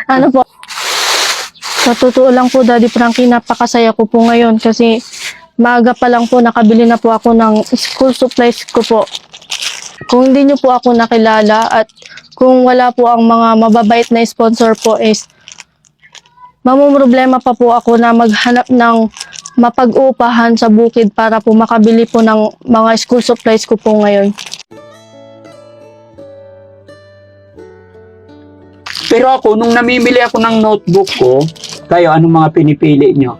Ano po, sa totoo lang po, Daddy Frankie, napakasaya ko po ngayon kasi maaga pa lang po nakabili na po ako ng school supplies ko po. Kung hindi nyo po ako nakilala at kung wala po ang mga mababait na sponsor po is mamumroblema pa po ako na maghanap ng mapag-uupahan sa bukid para po makabili po ng mga school supplies ko po ngayon. Pero ako, nung namimili ako ng notebook ko, kayo, anong mga pinipili nyo?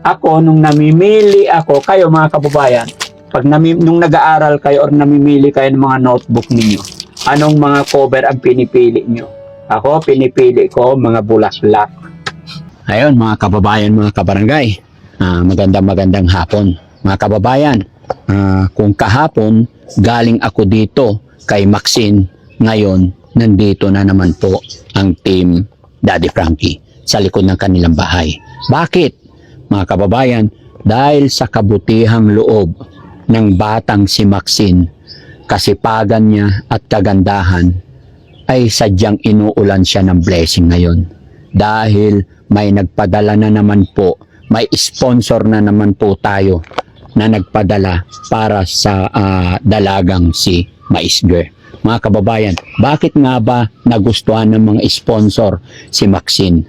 Ako, nung namimili ako, kayo mga kababayan, pag nung nag-aaral kayo or namimili kayo ng mga notebook ninyo, anong mga cover ang pinipili nyo? Ako, pinipili ko mga bulaklak. Ayun, mga kababayan, mga kabarangay, magandang hapon. Mga kababayan, kung kahapon, galing ako dito kay Maxine, ngayon, nandito na naman po ang team Daddy Frankie sa likod ng kanilang bahay. Bakit? Mga kababayan, dahil sa kabutihang loob ng batang si Maxine, kasipagan niya at kagandahan, ay sadyang inuulan siya ng blessing ngayon. Dahil may nagpadala na naman po, may sponsor na naman po tayo na nagpadala para sa dalagang si Mais Girl. Mga kababayan, bakit nga ba nagustuhan ng mga sponsor si Maxine?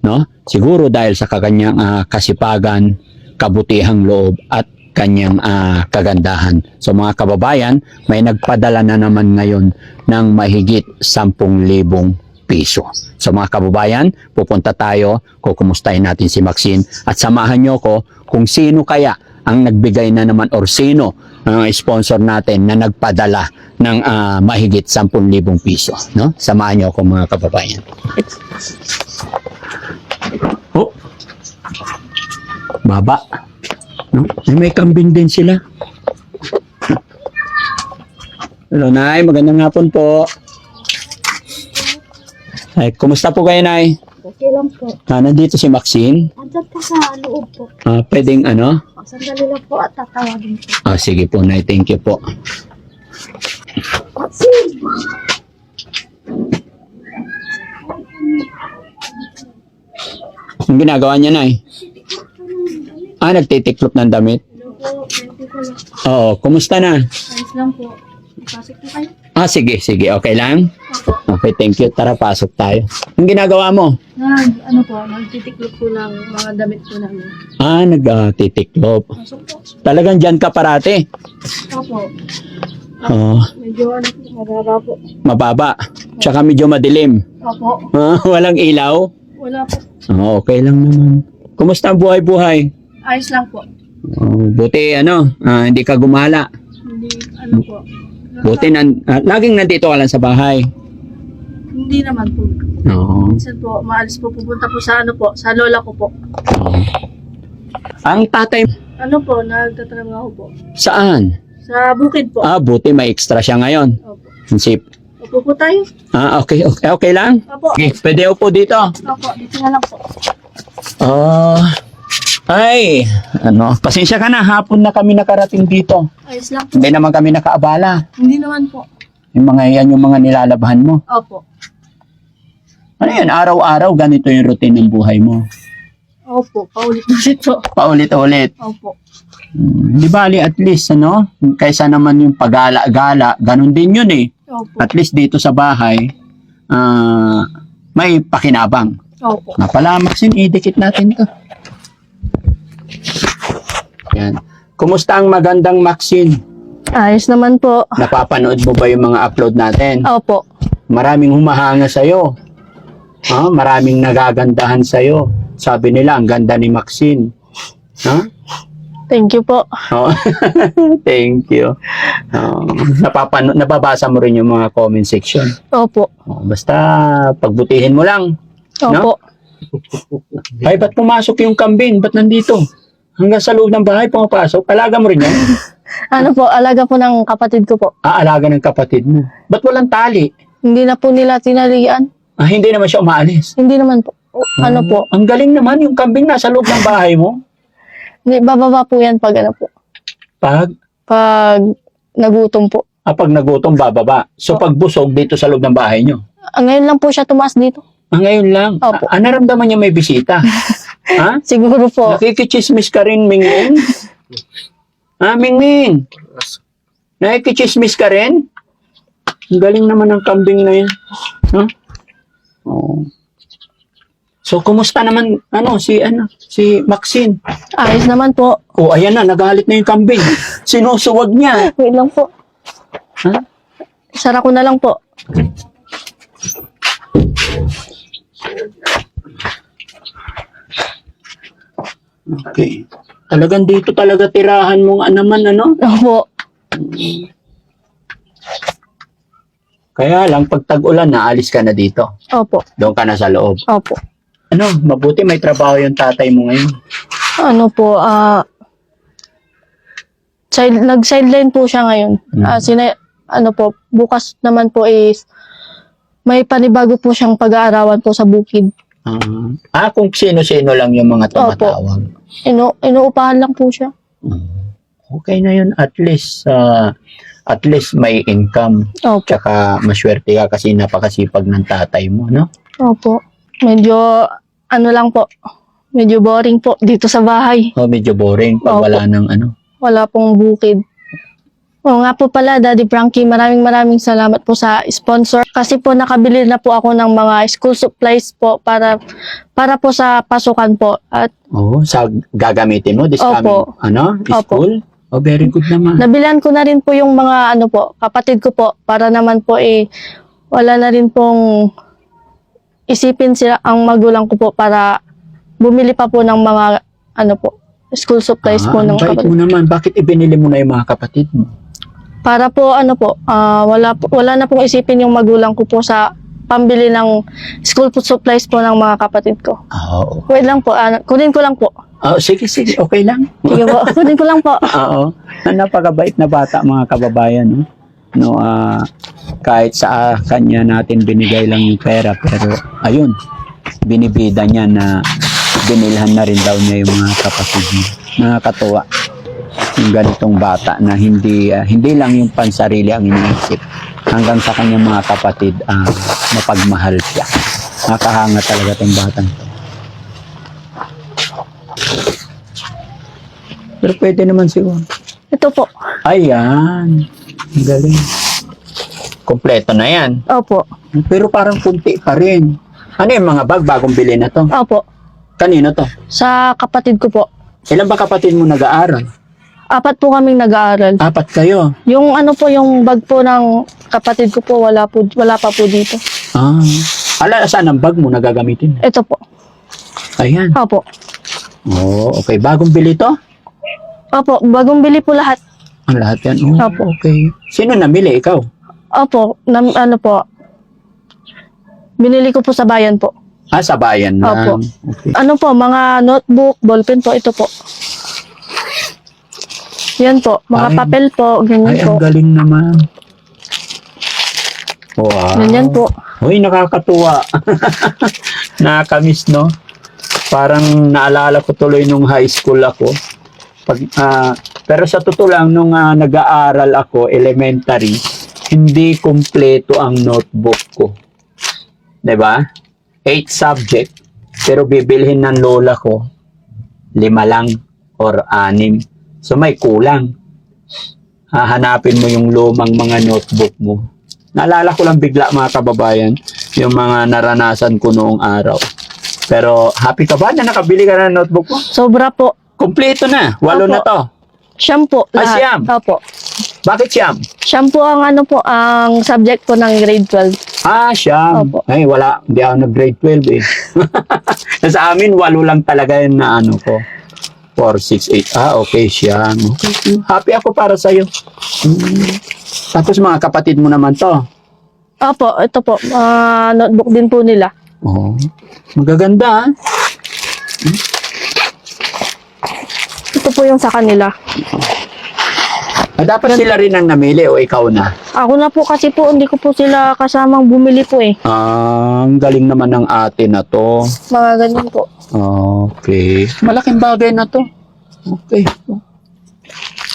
No? Siguro dahil sa kanyang kasipagan, kabutihang loob at kanyang kagandahan. So mga kababayan, may nagpadala na naman ngayon ng mahigit 10,000 piso. So mga kababayan, pupunta tayo, kukumustahin natin si Maxine at samahan nyo ko kung sino kaya ang nagbigay na naman or sino ang sponsor natin na nagpadala ng mahigit 10,000 piso. No? Samahan nyo ako mga kababayan. Oh, baba. No? May kambing din sila. Hello, Nay. Magandang hapon po. Ay, kumusta po kayo, Nay? Okay lang po. Nandito si Maxine. Andyan po sa loob po. Pwedeng ano? Sandali lang po at tatawagin po. Sige po, Nay. Thank you po. Ang ginagawa niya, Nay? Nagtitiklop ng damit? Hello po, thank you po. Oo, kumusta na? Ayos lang po. Pasok po kayo. Sige. Okay lang? Opo. Okay, thank you. Tara, pasok tayo. Ang ginagawa mo? Nagtitiklop po ng mga damit po namin. Nagtitiklop. Pasok po. Talagang dyan ka parate? Opo. Oo. Medyo mababa po. Mababa. Tsaka medyo madilim. Opo. Walang ilaw? Wala po. Okay lang naman. Kumusta ang buhay-buhay? Ayos lang po. Buti hindi ka gumala. Hindi, po. Buti laging nandito ka lang sa bahay. Hindi naman po. Oo. Minsan po, maalis po, pupunta po sa sa lola ko po. Ang tatay, Nagtatrabaho po. saan? Sa bukid po. Buti may extra siya ngayon. Opo. Sip. Opo po tayo. Okay lang? Opo. Okay, pwede upo dito. Opo, dito na lang po. Pasensya ka na, hapon na kami nakarating dito. Ayos lang po. Hindi naman kami nakaabala. Hindi naman po. Yung mga nilalabahan mo. Opo. Ano yan, araw-araw ganito yung routine ng buhay mo. Opo, paulit-ulit po. Paulit-ulit. Opo. Di bali at least, kaysa naman yung pagala-gala, ganun din yun eh. Opo. At least dito sa bahay, may pakinabang. Opo. Pala, Maxine, idikit natin to. Yan. Kumusta ang magandang Maxine? Ayos naman po. Napapanood mo ba yung mga upload natin? Opo. Maraming humahanga sa'yo. Maraming nagagandahan sa'yo. Sabi nila, ang ganda ni Maxine. Thank you po. Thank you. Nababasa mo rin yung mga comment section. Opo. Basta pagbutihin mo lang. Opo. Ay, ba't pumasok yung kambing? Ba't nandito? Hanggang sa loob ng bahay pumapasok. Alaga mo rin yan? Alaga po ng kapatid ko po. Alaga ng kapatid mo. Ba't walang tali? Hindi na po nila tinalian. Hindi naman siya umaalis. Hindi naman po. Po. Ang galing naman yung kambing nasa loob ng bahay mo. Hindi, bababa po yan pag po. Pag nagutom po. Pag nagutom, bababa. So pag busog dito sa loob ng bahay nyo. Ngayon lang po siya tumaas dito. Ngayon lang. Opo. Naramdaman niya may bisita? Ha? Siguro po. Nakikichismis ka rin, Mingming? Mingming? Nakikichismis ka rin? Ang galing naman ng kambing na yun. Huh? Oo. So, kumusta naman, si Maxine? Ayos naman po. Oh, ayan na, nagalit na yung kambing. Sinusuwag niya. Wait lang po. Ha? Sara ko na lang po. Okay. Talagang dito talaga tirahan mong ano? Opo. Kaya lang, pag tag-ulan, naalis ka na dito. Opo. Doon ka na sa loob. Opo. Mabuti may trabaho yung tatay mo ngayon. Ano po, nag-sideline po siya ngayon. Bukas naman po is may panibago po siyang pag-aarawan po sa bukid. Kung sino-sino lang yung mga tumatawag. Inuupahan lang po siya. Okay na yun. At least may income. Opo. Tsaka maswerte ka kasi napakasipag ng tatay mo, no? Opo. Medyo, medyo boring po dito sa bahay. Medyo boring pag Opo. wala ng Wala pong bukid. Oo nga po pala, Daddy Frankie, maraming salamat po sa sponsor. Kasi po nakabili na po ako ng mga school supplies po para po sa pasukan po. At gagamitin mo this Opo. coming, Opo. school? Very good naman. nabilan ko na rin po yung mga kapatid ko po para naman po wala na rin pong isipin sila ang magulang ko po para bumili pa po ng mga school supplies po ng bait kapatid. mo naman. Bakit ibinili mo na yung mga kapatid mo? Para po wala na pong isipin yung magulang ko po sa pambili ng school supplies po ng mga kapatid ko. Okay. Wait lang po, kunin ko lang po. Sige. Okay lang. Sige po, kunin ko lang po. Oo. Napakabait na bata mga kababayan. No? Kahit sa kanya natin binigay lang yung pera. Pero ayun, binibida niya na binilhan na rin daw niya yung mga kapatid niya. Nakakatuwa. Yung ganitong bata na hindi lang yung pansarili ang iniisip. Hanggang sa kanyang mga kapatid, mapagmahal siya. Nakahanga talaga itong batang to. Pero pwede naman siguro. Ito po. Ayan. Ang galing. Kompleto na yan. Opo. Pero parang kunti pa rin. Ano yung mga bagong bili na to? Opo. Kanino to? Sa kapatid ko po. Ilan ba kapatid mo nag-aaral? 4 po kaming nag-aaral. 4 kayo. Yung yung bag po ng kapatid ko po, wala pa po dito. Saan ang bag mo nagagamitin? Ito po. Ayan. Opo. Okay. Bagong bili to? Opo, bagong bili po lahat. Ang lahat yan? Opo. Okay. Sino namili? Ikaw? Opo, binili ko po sa bayan po. Sa bayan lang. Opo. Okay. Mga notebook, ballpen po, ito po. Yan po, mga papel po, ganyan Ay, po. ang galing naman. Wow. Ganyan po. Uy, nakakatuwa. Nakakamiss, no? Parang naalala ko tuloy nung high school ako. Pero sa totoo lang, nung nag-aaral ako, elementary, hindi kumpleto ang notebook ko. 'Di ba? 8 subject, pero bibilhin ng lola ko 5 lang or 6. So may kulang. Hahanapin mo yung lumang mga notebook mo. Naalala ko lang bigla mga kababayan, yung mga naranasan ko noong araw. Pero happy ka ba na nakabili ka ng notebook mo? Sobra po. Kompleto na. 8 Opo. na to. Siyam po, lahat. Siyam? Opo. Bakit siyam? Siyam po ang ang subject po ng grade 12. Siyam. Opo. Ay, wala. Hindi ako nag-grade 12 eh. Sa amin, 8 lang talaga yun na ko. 4, 6, 8. Okay, siyam. Okay. Happy ako para sa'yo. Tapos mga kapatid mo naman to. Opo, ito po. Notebook din po nila. Magaganda. Ito po yung sa kanila. Dapat sila rin ang namili o ikaw na? Ako na po kasi po, hindi ko po sila kasamang bumili po eh. Ang galing naman ng ate na to. Mga ganyan po. Okay. Malaking bagay na to. Okay.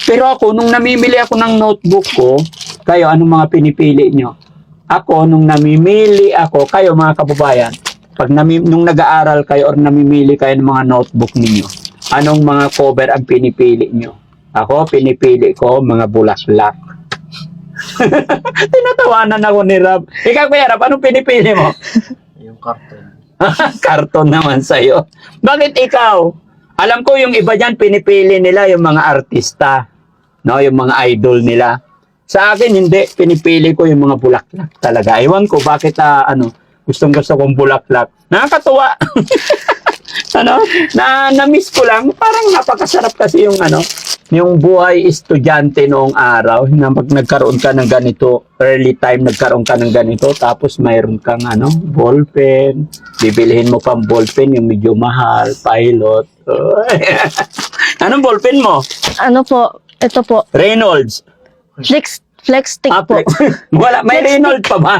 Pero ako, nung namimili ako ng notebook ko, kayo, anong mga pinipili nyo? Ako, nung namimili ako, kayo mga kababayan, nung nag-aaral kayo or namimili kayo ng mga notebook ninyo, anong mga cover ang pinipili nyo? Ako, pinipili ko mga bulaklak. Tinatawanan ako ni Rab. Ikaw, Kuya Rab, anong pinipili mo? Yung carton. Karton naman sa'yo. Bakit ikaw? Alam ko yung iba dyan, pinipili nila yung mga artista. No, yung mga idol nila. Sa akin, hindi. Pinipili ko yung mga bulaklak talaga. Ewan ko, bakit gustong-gusto kong bulaklak. Nakakatuwa. Na-miss ko lang. Parang napakasarap kasi yung buhay estudyante noong araw na nagkaroon ka ng ganito, early time nagkaroon ka ng ganito, tapos mayroon kang ballpen, bibilihin mo pang ballpen yung medyo mahal, pilot. Anong ballpen mo? Ano po, ito po, Reynolds. flex stick po. Flex. Wala, may Reynolds pa ba?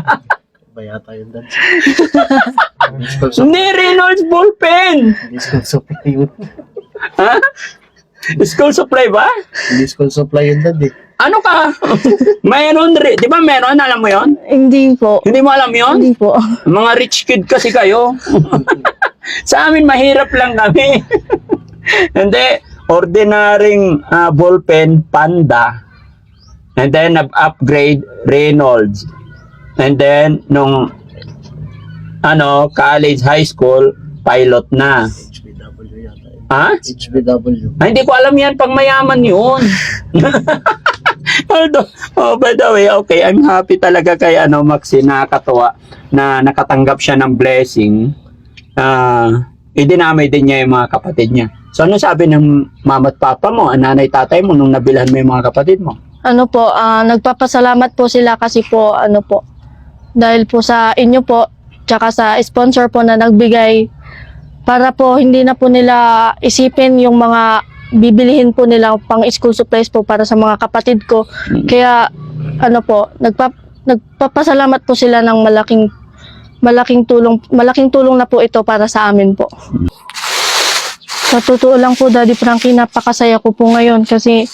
Ba yata yun dad? Hindi, Reynolds ballpen. Hindi school supply yun. Ha? School supply ba? Hindi school supply yun dad eh. Ano ka? Mayroon, di ba meron? Alam mo yon? Hindi po. Hindi mo alam yon? Hindi po. Mga rich kid kasi kayo. Sa amin, mahirap lang kami. Hindi, ordinaryong ballpen, Panda. And then, upgrade, Reynolds. And then, nung college, high school, pilot na. HBW yata yun. Ha? HBW. Ay, hindi ko alam yan, pang mayaman yun. By the way, okay, I'm happy talaga kay Maxi, nakakatuwa na nakatanggap siya ng blessing. Idinamay din niya yung mga kapatid niya. So, ano sabi ng mama at papa mo, nanay tatay mo, nung nabilhan mo yung mga kapatid mo? Ano po, nagpapasalamat po sila kasi po, dahil po sa inyo po, tsaka sa sponsor po na nagbigay, para po hindi na po nila isipin yung mga bibilihin po nila pang school supplies po para sa mga kapatid ko. Kaya, nagpapasalamat po sila ng malaking tulong na po ito para sa amin po. Sa totoo lang po, Daddy Frankie, napakasaya ko po ngayon kasi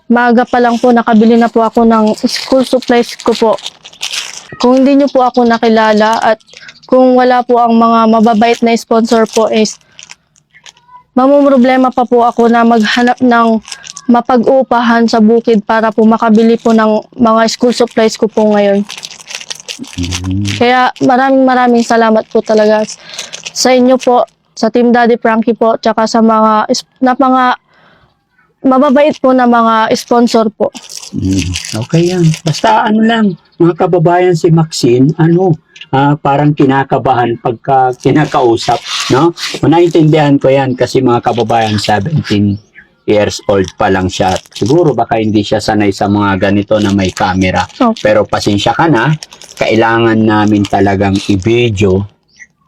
maaga pa lang po nakabili na po ako ng school supplies ko po. Kung hindi nyo po ako nakilala at kung wala po ang mga mababait na sponsor po is mamumroblema pa po ako na maghanap ng mapag-uupahan sa bukid para po makabili po ng mga school supplies ko po ngayon. Kaya maraming salamat po talaga sa inyo po, sa Team Daddy Frankie po, tsaka sa mga mababait po na mga sponsor po. Okay yan. Basta lang, mga kababayan, si Maxine, parang kinakabahan pagka kinakausap, no? Naintindihan ko yan kasi mga kababayan, 17 years old pa lang siya. Siguro baka hindi siya sanay sa mga ganito na may camera. Okay. Pero pasensya ka na, kailangan namin talagang i-video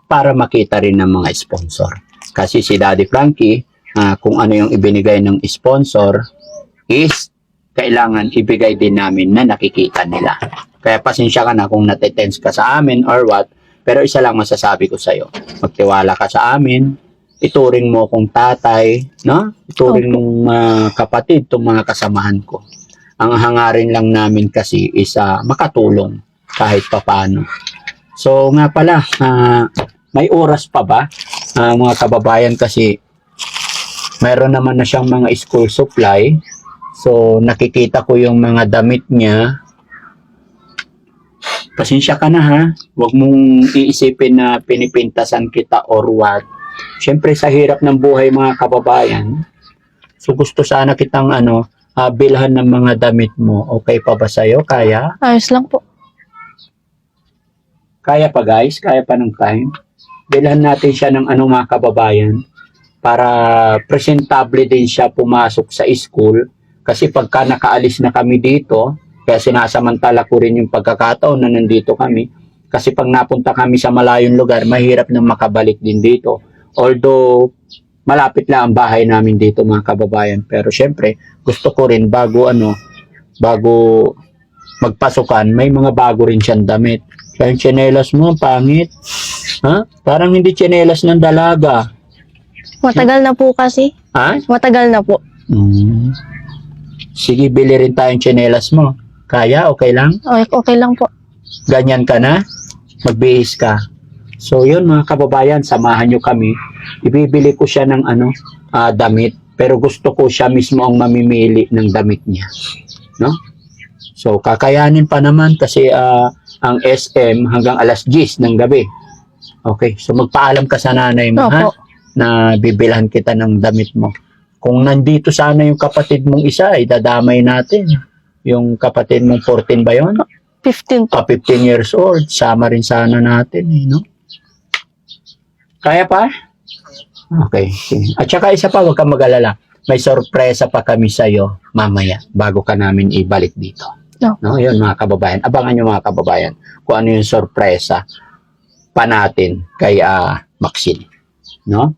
para makita rin ng mga sponsor. Kasi si Daddy Frankie, kung ano yung ibinigay ng sponsor is kailangan ibigay din namin na nakikita nila. Kaya pasensya ka na kung natitense ka sa amin or what, pero isa lang masasabi ko sa'yo. Magtiwala ka sa amin, ituring mo kung tatay, no? Ituring mong kapatid, itong mga kasamahan ko. Ang hangarin lang namin kasi is makatulong kahit papano. So nga pala, may oras pa ba, mga kababayan, kasi mayroon naman na siyang mga school supply. So nakikita ko yung mga damit niya. Pasensya ka na ha, huwag mong iisipin na pinipintasan kita or what. Siyempre sa hirap ng buhay mga kababayan, so gusto sana kitang bilhan ng mga damit mo. Okay pa ba sa'yo? Kaya? Ayos lang po. Kaya pa guys? Kaya pa ng time? Bilhan natin siya ng mga kababayan para presentable din siya pumasok sa school. Kasi pagka nakaalis na kami dito, kaya sinasamantala ko rin yung pagkakataon na nandito kami. Kasi pag napunta kami sa malayong lugar, mahirap nang makabalik din dito. Although, malapit lang ang bahay namin dito mga kababayan. Pero syempre, gusto ko rin bago magpasukan, may mga bago rin siyang damit. Kaya yung tsinelas mo, pangit. Ha? Parang hindi tsinelas ng dalaga. Matagal na po kasi. Ha? Matagal na po. Sige, bili rin tayong tsinelas mo. Kaya? Okay lang? Okay lang po. Ganyan ka na? Magbihis ka. So yun mga kababayan, samahan nyo kami. Ibibili ko siya ng damit, pero gusto ko siya mismo ang mamimili ng damit niya. No? So kakayanin pa naman kasi ang SM hanggang alas 10 ng gabi. Okay, so magpaalam ka sa nanay mo, ha? Opo. Na bibilhan kita ng damit mo. Kung nandito sana yung kapatid mong isa, idadamay natin. Yung kapatid mong 14 ba yun? 15 po. 15 years old, sama rin sana natin, no? Kaya pa? Okay. At saka isa pa, huwag kang mag-alala. May sorpresa pa kami sa'yo mamaya bago ka namin ibalik dito. No. No, yun mga kababayan. Abangan nyo mga kababayan kung ano yung sorpresa pa natin kay Maxine. No?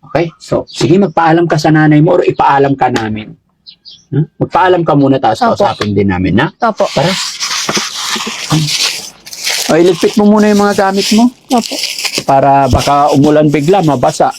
Okay? So, sige, magpaalam ka sa nanay mo or ipaalam ka namin. Magpaalam ka muna tapos Opo. kausapin din namin, na? Opo. Tara. O, iligpit mo muna yung mga gamit mo Opo. para baka umulan bigla, mabasa.